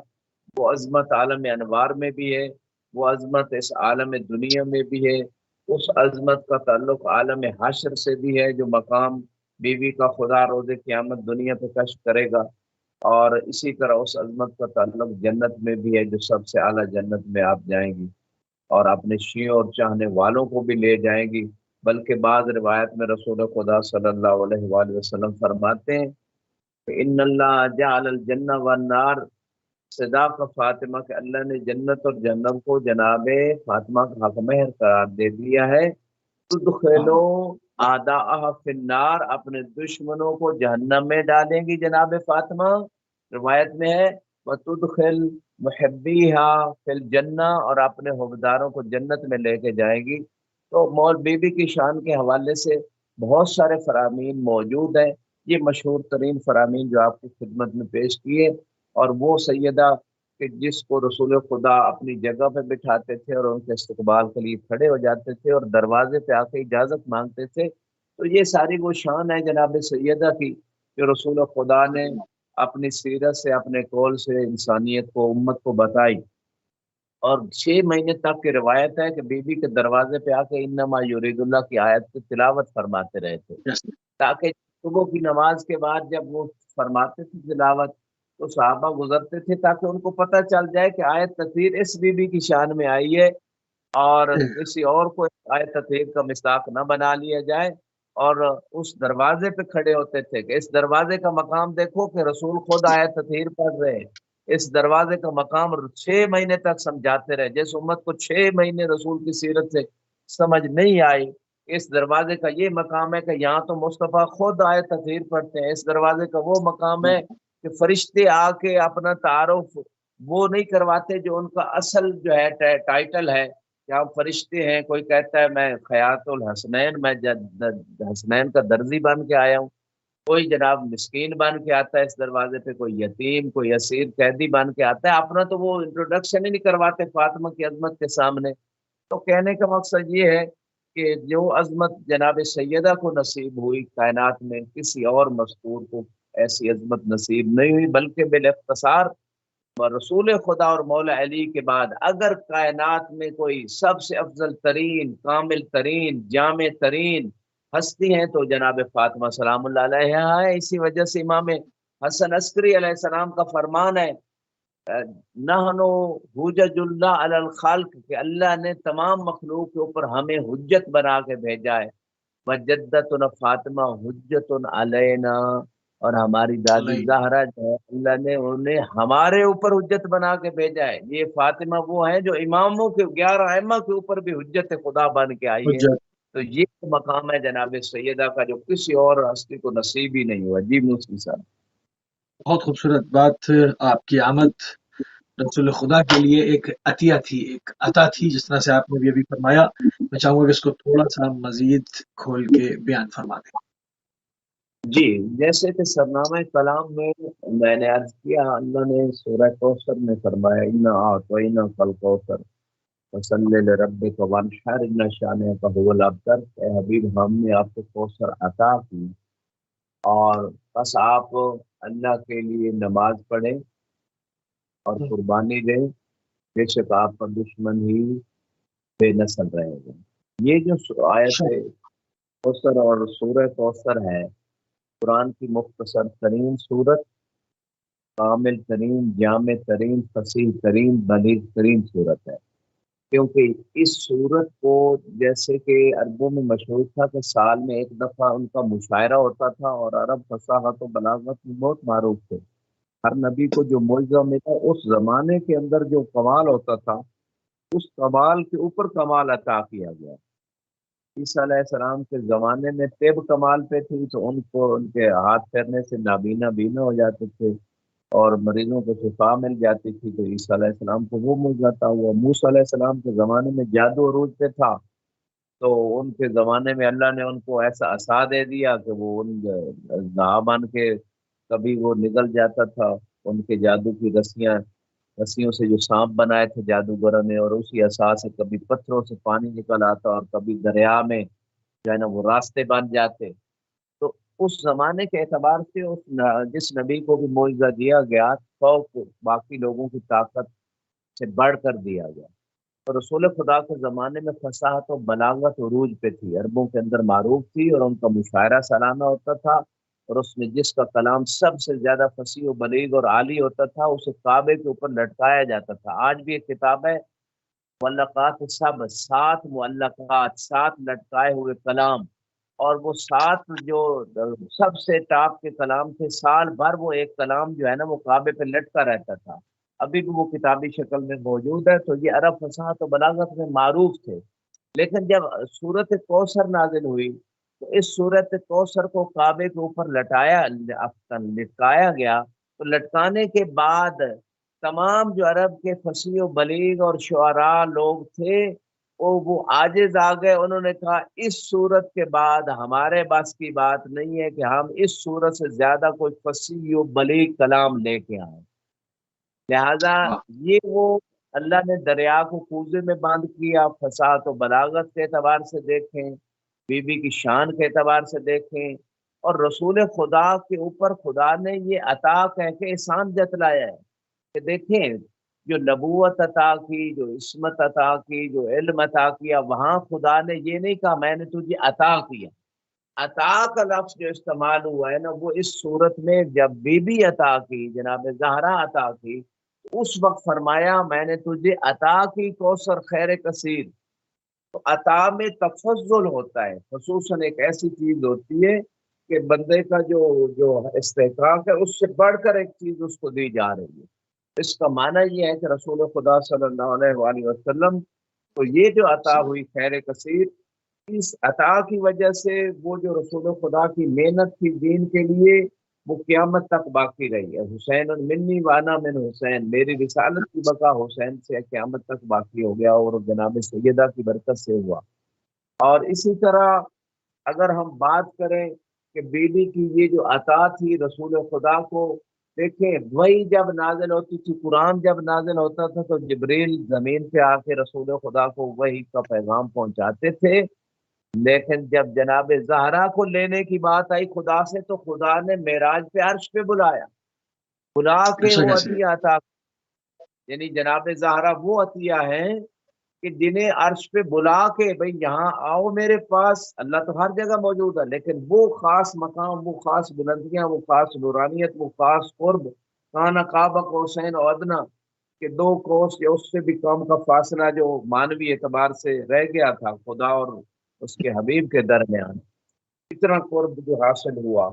A: وہ عظمت عالم انوار میں بھی ہے، وہ عظمت اس عالم دنیا میں بھی ہے، اس عظمت کا تعلق عالم حشر سے بھی ہے جو مقام بیوی کا خدا روز قیامت دنیا پہ کشف کرے گا، اور اسی طرح اس عظمت کا تعلق جنت میں بھی ہے جو سب سے اعلیٰ جنت میں آپ جائیں گی، اور اپنے شیعوں اور چاہنے والوں کو بھی لے جائیں گی۔ بلکہ بعض روایت میں رسول خدا صلی اللہ علیہ وآلہ وسلم فرماتے ہیں کہ ان اللہ جعل الجنہ والنار صداق فاطمہ، کہ اللہ نے جنت اور جہنم کو جناب فاطمہ کا حق مہر قرار دے دیا ہے۔ تدخلو اعداء فی النار، اپنے دشمنوں کو جہنم میں ڈالیں گی جناب فاطمہ، روایت میں ہے وتدخل محبیہا فی الجنہ، اور اپنے حبداروں کو جنت میں لے کے جائے گی۔ تو مول بی بی کی شان کے حوالے سے بہت سارے فرامین موجود ہیں، یہ مشہور ترین فرامین جو آپ کی خدمت میں پیش کیے، اور وہ سیدہ کہ جس کو رسول خدا اپنی جگہ پہ بٹھاتے تھے اور ان کے استقبال کے لیے کھڑے ہو جاتے تھے اور دروازے پہ آ کے اجازت مانگتے تھے۔ تو یہ ساری وہ شان ہے جناب سیدہ کی جو رسول خدا نے اپنی سیرت سے، اپنے قول سے انسانیت کو، امت کو بتائی۔ اور 6 مہینے تک کی روایت ہے کہ بی بی کے دروازے پہ آ کے انما یرید اللہ کی آیت کی تلاوت فرماتے رہے تھے، تاکہ صبح کی نماز کے بعد جب وہ فرماتے تھے تلاوت تو صحابہ گزرتے تھے تاکہ ان کو پتہ چل جائے کہ آیت تطہیر اس بی بی کی شان میں آئی ہے، اور کسی اور کو آیت تطہیر کا مصداق نہ بنا لیا جائے۔ اور اس دروازے پہ کھڑے ہوتے تھے کہ اس دروازے کا مقام دیکھو کہ رسول خود آیت تطہیر پڑھ رہے ہیں، اس دروازے کا مقام 6 مہینے تک سمجھاتے رہے۔ جس امت کو 6 مہینے رسول کی سیرت سے سمجھ نہیں آئی، اس دروازے کا یہ مقام ہے کہ یہاں تو مصطفیٰ خود آیت تطہیر پڑھتے ہیں، اس دروازے کا وہ مقام ہے کہ فرشتے آ کے اپنا تعارف وہ نہیں کرواتے جو ان کا اصل جو ہے ٹائٹل ہے کہ آپ فرشتے ہیں۔ کوئی کہتا ہے میں خیاط الحسنین، میں حسنین کا درزی بن کے آیا ہوں، کوئی جناب مسکین بن کے آتا ہے اس دروازے پہ، کوئی یتیم، کوئی اسیر قیدی بن کے آتا ہے، اپنا تو وہ انٹروڈکشن ہی نہیں کرواتے فاطمہ کی عظمت کے سامنے۔ تو کہنے کا مقصد یہ ہے کہ جو عظمت جناب سیدہ کو نصیب ہوئی کائنات میں کسی اور مذکور کو ایسی عظمت نصیب نہیں ہوئی، بلکہ بالاختصار رسول خدا اور مولا علی کے بعد اگر کائنات میں کوئی سب سے افضل ترین، کامل ترین، جامع ترین ہستی ہیں تو جناب فاطمہ سلام اللہ علیہ ہے۔ اسی وجہ سے امام حسن عسکری علیہ السلام کا فرمان ہے نحنو حجج اللہ علی الخلق، کہ اللہ نے تمام مخلوق کے اوپر ہمیں حجت بنا کے بھیجا ہے، وجدتنا فاطمہ حجت علینا، اور ہماری دادی زہرا جو ہے اللہ نے انہیں ہمارے اوپر حجت بنا کے بھیجا ہے۔ یہ فاطمہ وہ ہیں جو اماموں کے 11 ائمہ کے اوپر بھی حجت خدا بن کے آئی ہے۔ تو یہ مقام ہے جناب سیدہ کا جو کسی اور ہستی کو نصیب ہی نہیں ہوا. جی موسی صاحب.
B: بہت خوبصورت بات. آپ کی آمد رسول خدا کے لیے ایک عطیہ تھی، ایک عطا تھی، جس طرح سے آپ نے بھی ابھی فرمایا. میں چاہوں گا کہ اس کو تھوڑا سا مزید کھول کے بیان فرما دیں.
A: جی جیسے کہ سرنامہ کلام میں نے عرض کیا، اللہ نے سورہ کوثر میں فرمایا اِنَّا أَعْطَيْنَاكَ الْكَوْثَرَ فَصَلِّ لِرَبِّكَ وَانْحَرْ إِنَّ شَانِئَكَ هُوَ الْأَبْتَرُ. اے حبیب ہم نے آپ کو کوثر عطا کی، اور بس آپ اللہ کے لیے نماز پڑھیں اور قربانی دیں، بے شک آپ کا دشمن ہی بے نسل رہے گا. یہ جو آیت کوثر اور سورہ کوثر ہے، قرآن کی مختصر ترین صورت، کامل ترین، جامع ترین، فصیح ترین، بلیغ ترین صورت ہے. کیونکہ اس صورت کو، جیسے کہ عربوں میں مشہور تھا کہ سال میں ایک دفعہ ان کا مشاعرہ ہوتا تھا، اور عرب فصاحت و بلاغت میں بہت معروف تھے. ہر نبی کو جو معجزہ ملا، اس زمانے کے اندر جو کمال ہوتا تھا، اس کمال کے اوپر کمال عطا کیا گیا. عیسیٰ علیہ السلام کے زمانے میں طب کمال پہ تھی، تو ان کو ان کے ہاتھ پھیرنے سے نابینا بینا ہو جاتے تھے اور مریضوں کو شفا مل جاتی تھی. تو عیسیٰ علیہ السلام کو وہ معجزہ عطا ہوا. موسیٰ علیہ السلام کے زمانے میں جادو عروج پہ تھا، تو ان کے زمانے میں اللہ نے ان کو ایسا عصا دے دیا کہ وہ ان بن کے کبھی وہ نگل جاتا تھا. ان کے جادو کی رسیوں سے جو سانپ بنائے تھے جادوگروں نے، اور اسی عصا سے کبھی پتھروں سے پانی نکل آتا اور کبھی دریا میں جو ہے نا وہ راستے بن جاتے. تو اس زمانے کے اعتبار سے جس نبی کو بھی معجزہ دیا گیا، تو باقی لوگوں کی طاقت سے بڑھ کر دیا گیا. تو رسول خدا کے زمانے میں فصاحت و بلاغت عروج پہ تھی، عربوں کے اندر معروف تھی، اور ان کا مشاعرہ سالانہ ہوتا تھا. اور اس میں جس کا کلام سب سے زیادہ فصیح و بلیغ اور عالی ہوتا تھا، اسے کعبے کے اوپر لٹکایا جاتا تھا. آج بھی ایک کتاب ہے معلقات، سب 7 معلقات، 7 لٹکائے ہوئے کلام، اور وہ 7 جو سب سے ٹاپ کے کلام تھے، سال بھر وہ ایک کلام جو ہے نا وہ کعبے پہ لٹکا رہتا تھا. ابھی بھی وہ کتابی شکل میں موجود ہے. تو یہ عرب فصاحت و بلاغت میں معروف تھے. لیکن جب صورت کوثر نازل ہوئی، تو اس صورت کوثر کو کعبے کے اوپر لٹکایا گیا. تو لٹکانے کے بعد تمام جو عرب کے فصیح و بلیغ اور شعراء لوگ تھے، وہ عاجز آ گئے. انہوں نے کہا اس صورت کے بعد ہمارے بس کی بات نہیں ہے کہ ہم اس صورت سے زیادہ کوئی فصیح و بلیغ کلام لے کے آئیں. لہذا یہ وہ اللہ نے دریا کو کوزے میں باندھ کیا. فصاحت و بلاغت کے اعتبار سے دیکھیں، بی بی کی شان کے اعتبار سے دیکھیں، اور رسول خدا کے اوپر خدا نے یہ عطا کہہ کے احسان جتلایا ہے کہ دیکھیں، جو نبوت عطا کی، جو عصمت عطا کی، جو علم عطا کیا، وہاں خدا نے یہ نہیں کہا میں نے تجھے عطا کیا. عطا کا لفظ جو استعمال ہوا ہے نا، وہ اس صورت میں جب بی بی عطا کی، جناب زہرا عطا کی، اس وقت فرمایا میں نے تجھے عطا کی کوثر خیر کثیر. تو عطا میں تفضل ہوتا ہے، خصوصاً ایک ایسی چیز ہوتی ہے کہ بندے کا جو استحقاق ہے اس سے بڑھ کر ایک چیز اس کو دی جا رہی ہے. اس کا معنی یہ ہے کہ رسول خدا صلی اللہ علیہ وآلہ وسلم تو یہ جو عطا ہوئی خیر کثیر، اس عطا کی وجہ سے وہ جو رسول خدا کی محنت تھی دین کے لیے، وہ قیامت تک باقی رہی ہے. حسین منی وانا من حسین، میری رسالت کی بقا حسین سے قیامت تک باقی ہو گیا، اور جناب سیدہ کی برکت سے ہوا. اور اسی طرح اگر ہم بات کریں کہ بیوی کی یہ جو عطا تھی رسول خدا کو، دیکھیں وہی جب نازل ہوتی تھی، قرآن جب نازل ہوتا تھا، تو جبریل زمین پہ آ کے رسول خدا کو وحی کا پیغام پہنچاتے تھے. لیکن جب جناب زہرا کو لینے کی بات آئی خدا سے، تو خدا نے معراج پہ عرش پہ بلایا، بلا کے وہ عطیہ عطا. یعنی جناب زہرا وہ عطیہ ہیں کہ جنہیں عرش پہ بلا کے بھئی یہاں آؤ میرے پاس. اللہ تو ہر جگہ موجود ہے، لیکن وہ خاص مقام، وہ خاص بلندیاں، وہ خاص نورانیت، وہ خاص قرب، کانا قاب قوسین او ادنا، کہ 2 کوس یا اس سے بھی کم کا فاصلہ جو مانوی اعتبار سے رہ گیا تھا خدا اور اس کے حبیب کے درمیان، اتنا قرب جو حاصل ہوا.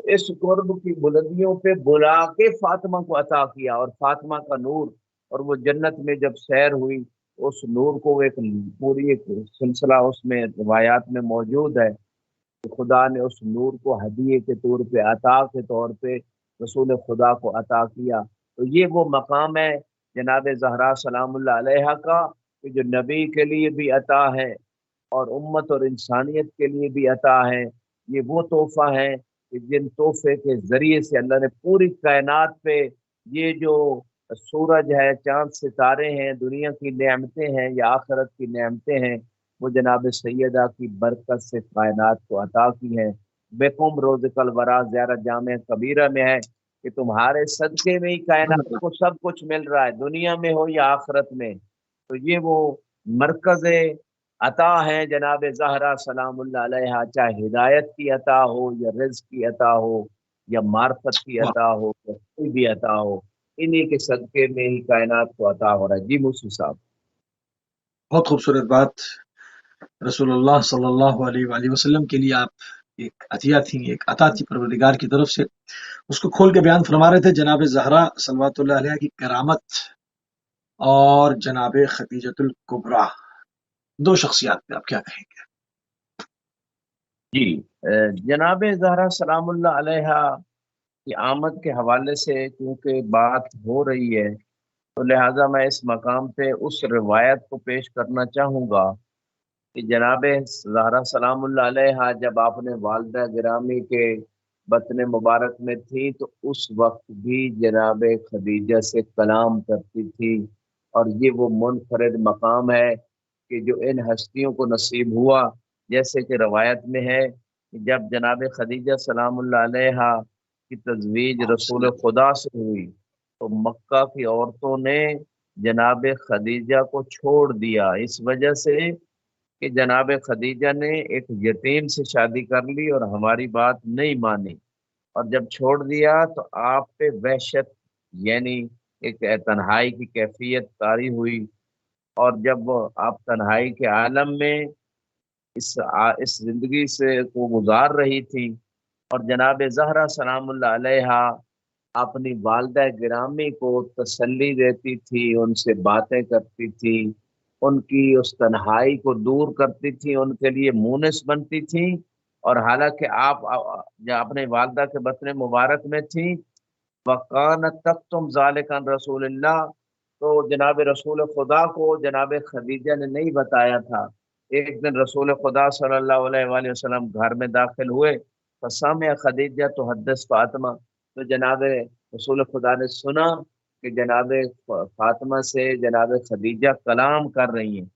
A: اس قرب کی بلندیوں پہ بلا کے فاطمہ کو عطا کیا، اور فاطمہ کا نور، اور وہ جنت میں جب سیر ہوئی اس نور کو ایک پوری ایک سلسلہ اس میں روایات میں موجود ہے کہ خدا نے اس نور کو ہدیے کے طور پہ، عطا کے طور پہ رسول خدا کو عطا کیا۔ تو یہ وہ مقام ہے جناب زہرا سلام اللہ علیہ کا کہ جو نبی کے لیے بھی عطا ہے اور امت اور انسانیت کے لیے بھی عطا ہے۔ یہ وہ تحفہ ہے کہ جن تحفے کے ذریعے سے اللہ نے پوری کائنات پہ یہ جو سورج ہے، چاند ستارے ہیں، دنیا کی نعمتیں ہیں یا آخرت کی نعمتیں ہیں، وہ جناب سیدہ کی برکت سے کائنات کو عطا کی ہیں۔ بیکم روز کلورا زیارت جامع کبیرہ میں ہے کہ تمہارے صدقے میں ہی کائنات کو سب کچھ مل رہا ہے، دنیا میں ہو یا آخرت میں۔ تو یہ وہ مرکز عطا ہے جناب زہرا سلام اللہ علیہ، چاہے ہدایت کی عطا ہو یا رزق کی عطا ہو یا معرفت کی عطا ہو یا کوئی بھی عطا ہو، انہی کے صدقے میں ہی کائنات کو عطا ہو رہا ہے۔ جی موسی صاحب۔
B: بہت خوبصورت بات، رسول اللہ صلی اللہ علیہ وآلہ وسلم کے لیے آپ ایک عطیہ تھی، ایک عطا تھی پروردگار کی طرف سے، اس کو کھول کے بیان فرما رہے تھے۔ جناب زہرا صلوات اللہ علیہ کی کرامت اور جناب خدیجۃ الکبریٰ، دو شخصیات پہ آپ کیا کہیں گے؟
A: جی جناب زہرا سلام اللہ علیہ کی آمد کے حوالے سے کیونکہ بات ہو رہی ہے تو لہٰذا میں اس مقام پہ اس روایت کو پیش کرنا چاہوں گا کہ جناب زہرا سلام اللہ علیہ جب آپ نے والدہ گرامی کے بطن مبارک میں تھی تو اس وقت بھی جناب خدیجہ سے کلام کرتی تھی، اور یہ وہ منفرد مقام ہے کہ جو ان ہستیوں کو نصیب ہوا۔ جیسے کہ روایت میں ہے کہ جب جناب خدیجہ سلام اللہ علیہ کی تزویج رسول خدا سے ہوئی تو مکہ کی عورتوں نے جناب خدیجہ کو چھوڑ دیا، اس وجہ سے کہ جناب خدیجہ نے ایک یتیم سے شادی کر لی اور ہماری بات نہیں مانی، اور جب چھوڑ دیا تو آپ پہ وحشت یعنی ایک تنہائی کی کیفیت طاری ہوئی، اور جب آپ تنہائی کے عالم میں اس زندگی سے کو گزار رہی تھی اور جناب زہرا سلام اللہ علیہ اپنی والدہ گرامی کو تسلی دیتی تھی، ان سے باتیں کرتی تھی، ان کی اس تنہائی کو دور کرتی تھی، ان کے لیے مونس بنتی تھی، اور حالانکہ آپ اپنے والدہ کے بطن مبارک میں تھی، وَقَانَتْ تَكْتُمْ ذَلِكَ عَنْ رسول اللہ، تو جناب رسول خدا کو جناب خدیجہ نے نہیں بتایا تھا۔ ایک دن رسول خدا صلی اللہ علیہ وآلہ وسلم گھر میں داخل ہوئے، فسمع خدیجہ تحدث فاطمہ، تو جناب رسول خدا نے سنا کہ جناب فاطمہ سے جناب خدیجہ کلام کر رہی ہیں۔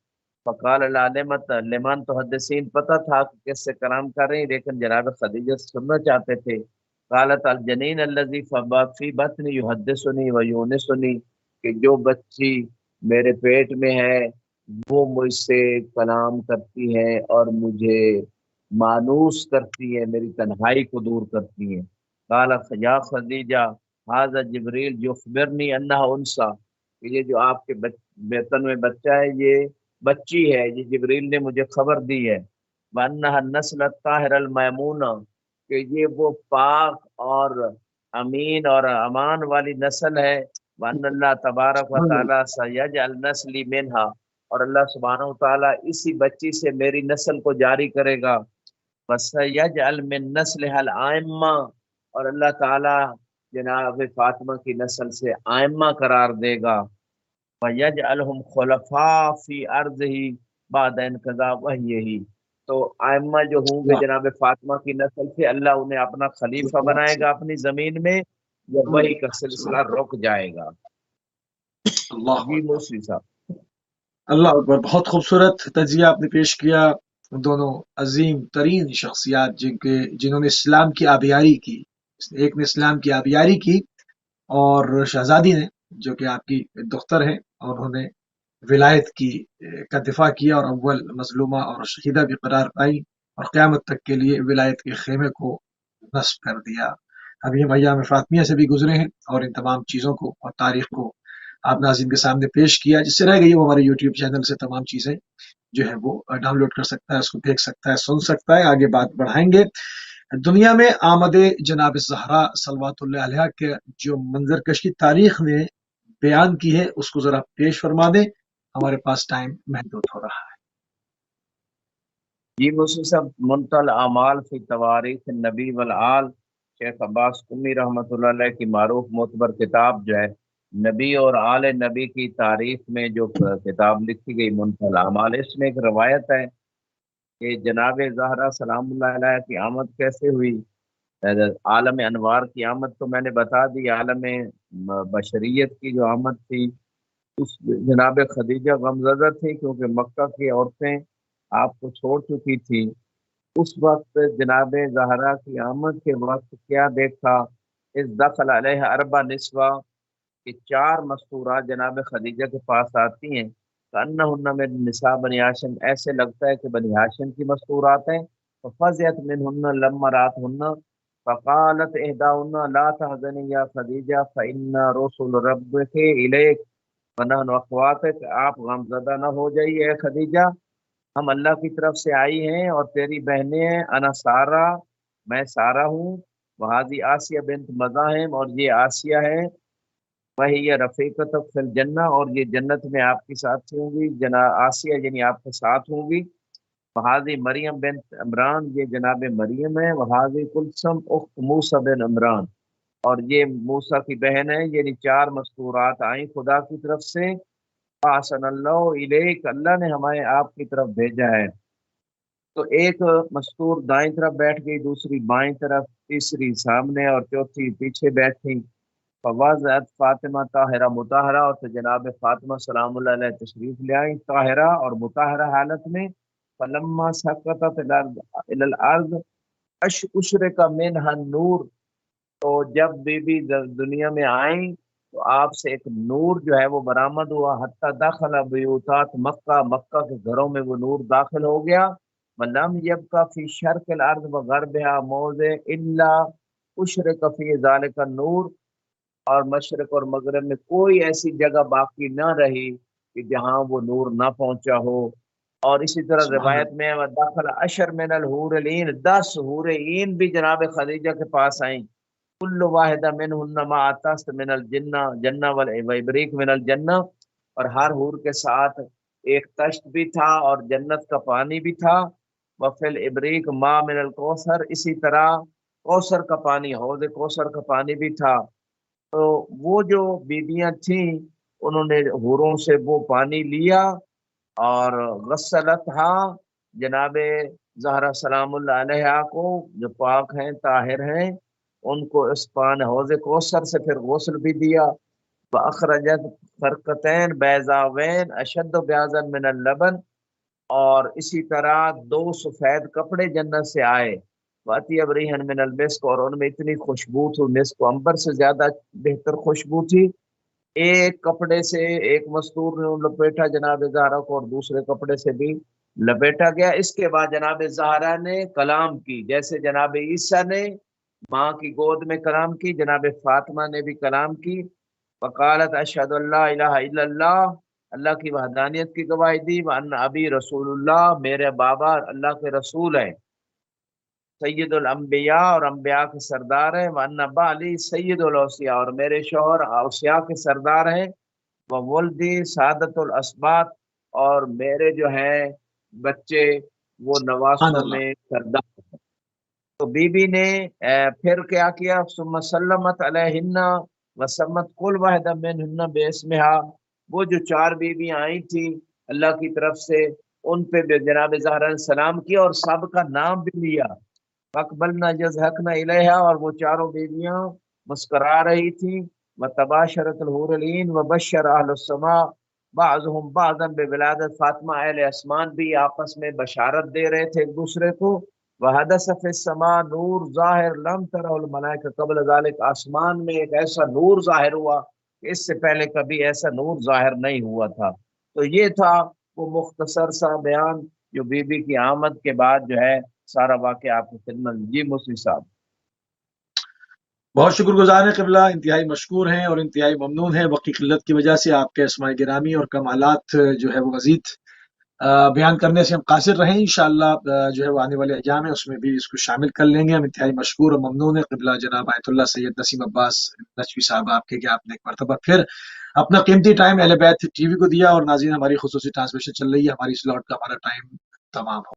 A: فقال العالمت لمن تحدثین، پتہ تھا کہ کس سے کلام کر رہی ہیں، لیکن جناب خدیجہ سننا چاہتے تھے۔ قالت الجنین الذی فی بطن یحدثنی ویونسنی، کہ جو بچی میرے پیٹ میں ہے وہ مجھ سے کلام کرتی ہے اور مجھے مانوس کرتی ہے، میری تنہائی کو دور کرتی ہے۔ قال یا خدیجہ ھذا جبریل یخبرنی انھا انثی، کہ یہ جو آپ کے بطن میں بچہ ہے یہ بچی ہے، یہ جبریل نے مجھے خبر دی ہے۔ وانھا النسل الطاہر المامون، کہ یہ وہ پاک اور امین اور امان والی نسل ہے۔ وان اللہ تبارک و تعالی سیجعل نسلی منہا، اور اللہ سبحانہ و تعالی اسی بچی سے میری نسل کو جاری کرے گا۔ وسیجعل من نسلها الائمہ، اور اللہ تعالی جناب فاطمہ کی نسل سے آئمہ قرار دے گا۔ وَيَجْعَلْهُمْ خُلَفَاءَ فِي أَرْضِهِ بَعْدَ انْقِضَاءِ وَحْيِهِ، تو آئمہ جو ہوں گے جناب فاطمہ کی نسل سے اللہ انہیں اپنا خلیفہ بنائے گا اپنی زمین میں، یا وہی کا سلسلہ رک جائے گا۔
B: اللہ
A: جی موسی صاحب۔
B: اللہ اکبر، بہت خوبصورت تجزیہ آپ نے پیش کیا دونوں عظیم ترین شخصیات جنہوں نے اسلام کی آبیاری کی۔ ایک نے اسلام کی آبیاری کی اور شہزادی نے جو کہ آپ کی دختر ہیں، اور انہوں نے ولایت کا دفاع کیا اور اول مظلومہ اور شہیدہ بھی قرار پائی، اور قیامت تک کے لیے ولایت کے خیمے کو نصب کر دیا۔ ابھی ہم ایام فاطمیہ سے بھی گزرے ہیں اور ان تمام چیزوں کو اور تاریخ کو آپ ناظرین کے سامنے پیش کیا۔ جس سے رہ گئی وہ ہمارے یوٹیوب چینل سے تمام چیزیں جو ہے وہ ڈاؤن لوڈ کر سکتا ہے، اس کو دیکھ سکتا ہے، سن سکتا ہے۔ آگے بات بڑھائیں گے۔ دنیا میں آمد جناب زہرا صلوات اللہ علیہ کے جو منظر کش کی تاریخ نے بیان کی ہے اس کو ذرا پیش فرما دیں، ہمارے پاس ٹائم محدود ہو رہا ہے۔
A: جی مفتی صاحب، منتل اعمال فی تواریخ النبی والآل، شیخ عباس قمی رحمۃ اللہ علیہ کی معروف معتبر کتاب جو ہے نبی اور آل نبی کی تاریخ میں جو کتاب لکھی گئی منتل اعمال، اس میں ایک روایت ہے کہ جناب زہرا سلام اللہ علیہ کی آمد کیسے ہوئی۔ عالم انوار کی آمد تو میں نے بتا دی، عالم بشریت کی جو آمد تھی اس جناب خدیجہ غمزدہ تھی، کیونکہ مکہ کی عورتیں آپ کو چھوڑ چکی تھی۔ اس وقت جناب زہرا کی آمد کے وقت کیا دیکھا، اس دخل علیہ اربع نسوہ کہ 4 مستورات جناب خدیجہ کے پاس آتی ہیں، کأنہن من نساء بنی ہاشم، ایسے لگتا ہے کہ بنی ہاشم کی مستورات ہیں۔ ففزعت منہن لما راتہن فقالت احداہن لا تحزنی یا خدیجہ فإن رسول ربک الیک ونحن اخواتک، آپ غمزدہ نہ ہو جائیے اے خدیجہ، ہم اللہ کی طرف سے آئی ہیں اور تیری بہنیں ہیں، انا سارہ، میں سارہ ہوں، وہادی آسیہ بنت مزاحم، اور یہ آسیہ ہے، وہی یہ رفیقتک فی الجنہ، اور یہ جنت میں آپ کی ساتھی ہوں گی، آسیہ یعنی آپ کے ساتھ ہوں گی، وہادی مریم بنت عمران، یہ جناب مریم ہے، وہادی کلثم اخت موسیٰ بن عمران، اور یہ موسیٰ کی بہن ہے، یعنی 4 مستورات آئیں خدا کی طرف سے، فاحسن اللہ الیک، اللہ نے ہمیں آپ کی طرف بھیجا ہے۔ تو ایک مستور دائیں طرف بیٹھ گئی، دوسری بائیں طرف، تیسری سامنے، اور چوتھی پیچھے بیٹھی۔ فوضعت فاطمہ طاہرہ مطہرہ، اور تو جناب فاطمہ سلام اللہ علیہ تشریف لے آئیں طاہرہ اور مطہرہ حالت میں۔ فلما سقطت الی الارض اشرق منها النور، تو جب بی بی دنیا میں آئیں تو آپ سے ایک نور جو ہے وہ برآمد ہوا، حتی داخل بیوتات مکہ، مکہ کے گھروں میں وہ نور داخل ہو گیا۔ ولم یبقى فی شرق الارض وغربها موضع الا اشرق فی ذلک النور، اور مشرق اور مغرب میں کوئی ایسی جگہ باقی نہ رہی کہ جہاں وہ نور نہ پہنچا ہو۔ اور اسی طرح
B: سبحان
A: روایت میں داخل اشر من الحور العین، 10 حور عین بھی جناب خدیجہ کے پاس آئیں، کل واحدہ منہن ما اتست من الجنہ جنہ وابریق من الجنہ، اور ہر حور کے ساتھ ایک تشت بھی تھا اور جنت کا پانی بھی تھا، وفی الابریق ما من الکوثر، اسی طرح کوثر کا پانی، حوض کوثر کا پانی بھی تھا۔ تو وہ جو بیبیاں تھیں انہوں نے حوروں سے وہ پانی لیا اور غسلتھا، جناب زہرا سلام اللہ علیہ کو جو پاک ہیں طاہر ہیں ان کو اس پان حوض کوثر سے پھر غسل بھی دیا۔ فاخرجت فرقتین بیضاوین اشد بیاضا من اللبن، اور اسی طرح 2 سفید کپڑے جنت سے آئے، واطیب ریحن من المسک، اور ان میں اتنی خوشبو تھی، مسک و عنبر سے زیادہ بہتر خوشبو تھی۔ ایک کپڑے سے ایک مستور نے لپیٹا جناب زہرا کو اور دوسرے کپڑے سے بھی لپیٹا گیا۔ اس کے بعد جناب زہرا نے کلام کی، جیسے جناب عیسیٰ نے ماں کی گود میں کلام کی، جناب فاطمہ نے بھی کلام کی۔ وقالت اشہد اللہ الہ الا اللہ، اللہ کی وحدانیت کی گواہی دی، وان ابی رسول اللہ، میرے بابا اللہ کے رسول ہیں، سید الانبیاء، اور انبیاء کے سردار ہیں، وان بالی سید الاوصیاء، اور میرے شوہر اوصیاء کے سردار ہیں، وولدی سعادت الاسباط، اور میرے جو ہیں بچے وہ نواسوں
B: اللہ۔
A: میں سردار ہیں۔ تو بی بی نے پھر کیا کیا، ثم سلمت علیہن وسمت کل واحدہ منہن باسمہا، وہ جو 4 بیویاں آئی تھی اللہ کی طرف سے ان پہ جناب زہرا نے سلام کیا اور سب کا نام بھی لیا۔ فاقبلنا یضحکن الیہا، اور وہ 4 بیویاں مسکرا رہی تھیں، وتباشرت الحور العین وبشر اہل السماء بعضهم بعضا بولادت فاطمہ، اہل اسمان بھی آپس میں بشارت دے رہے تھے ایک دوسرے کو۔ وحدث فی السماء نور ظاہر لم ترہ الملائکہ قبل ذلک، آسمان میں ایک ایسا نور ظاہر ہوا کہ اس سے پہلے کبھی ایسا نور ظاہر نہیں ہوا تھا۔ تو یہ تھا وہ مختصر سا بیان جو بی بی کی آمد کے بعد جو ہے سارا واقعہ آپ کی خدمت۔ جی مفتی صاحب،
B: بہت شکر گزار ہیں قبلہ، انتہائی مشکور ہیں اور انتہائی ممنون ہیں، وقت کی قلت کی وجہ سے آپ کے اسماء گرامی اور کمالات جو ہے وہ مزید بیان کرنے سے ہم قاصر رہیں. انشاءاللہ جو ہے وہ آنے والے ایام ہے اس میں بھی اس کو شامل کر لیں گے. ہم انتہائی مشکور اور ممنون ہیں قبلہ جناب آیت اللہ سید نسیم عباس نجوی صاحب آپ کے کہ آپ نے ایک مرتبہ پھر اپنا قیمتی ٹائم اہل بیت ٹی وی کو دیا. اور ناظرین ہماری خصوصی ٹرانسمیشن چل رہی ہے, ہماری سلاٹ کا ہمارا ٹائم تمام ہو